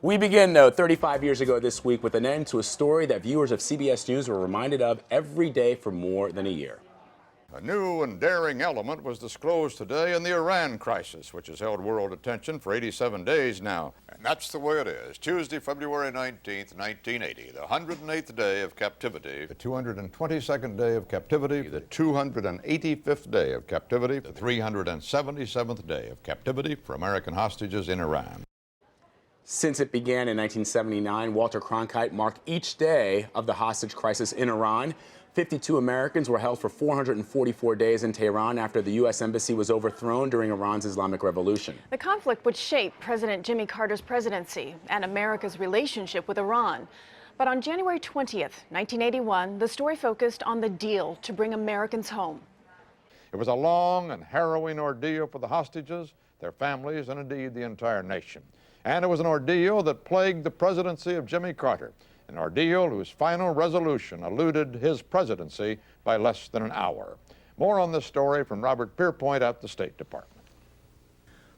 We begin, though, 35 years ago this week with an end to a story that viewers of CBS News were reminded of every day for more than a year. A new and daring element was disclosed today in the Iran crisis, which has held world attention for 87 days now. And that's the way it is. Tuesday, February 19th, 1980, the 108th day of captivity, the 222nd day of captivity, the 285th day of captivity, the 377th day of captivity for American hostages in Iran. Since it began in 1979, Walter Cronkite marked each day of the hostage crisis in Iran. 52 Americans were held for 444 days in Tehran after the U.S. embassy was overthrown during Iran's Islamic Revolution. The conflict would shape President Jimmy Carter's presidency and America's relationship with Iran. But on January 20th, 1981, the story focused on the deal to bring Americans home. It was a long and harrowing ordeal for the hostages, their families, and indeed the entire nation. And it was an ordeal that plagued the presidency of Jimmy Carter, an ordeal whose final resolution eluded his presidency by less than an hour. More on this story from Robert Pierpoint at the State Department.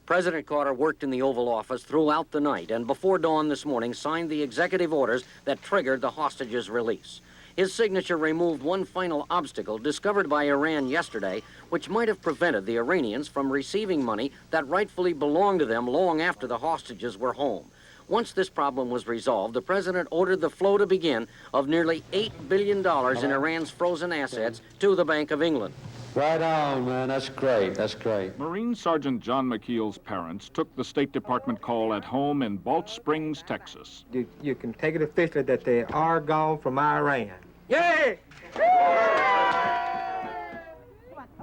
President Carter worked in the Oval Office throughout the night and before dawn this morning signed the executive orders that triggered the hostages' release. His signature removed one final obstacle discovered by Iran yesterday, which might have prevented the Iranians from receiving money that rightfully belonged to them long after the hostages were home. Once this problem was resolved, the president ordered the flow to begin of nearly $8 billion in Iran's frozen assets to the Bank of England. Right on, man. That's great. That's great. Marine Sergeant John McKeel's parents took the State Department call at home in Balch Springs, Texas. You can take it officially that they are gone from Iran. Yay!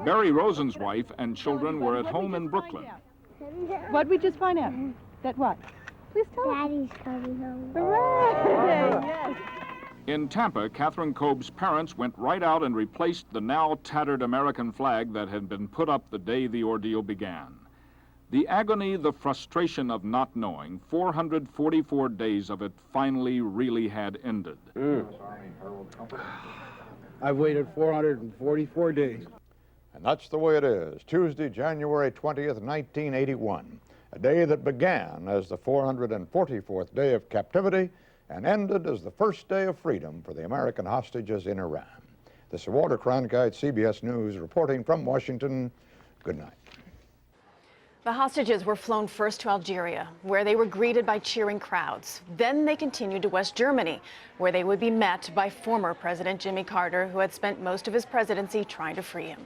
Barry Rosen's wife and children were at home in Brooklyn. What'd we just find out? That what? Please tell us. Daddy's coming home. Hooray! Yes. In Tampa, Catherine Koeb's parents went right out and replaced the now tattered American flag that had been put up the day the ordeal began. The agony, the frustration of not knowing, 444 days of it finally really had ended. I've waited 444 days. And that's the way it is. Tuesday, January 20th, 1981, a day that began as the 444th day of captivity and ended as the first day of freedom for the American hostages in Iran. This is Walter Cronkite, CBS News, reporting from Washington. Good night. The hostages were flown first to Algeria, where they were greeted by cheering crowds. Then they continued to West Germany, where they would be met by former President Jimmy Carter, who had spent most of his presidency trying to free him.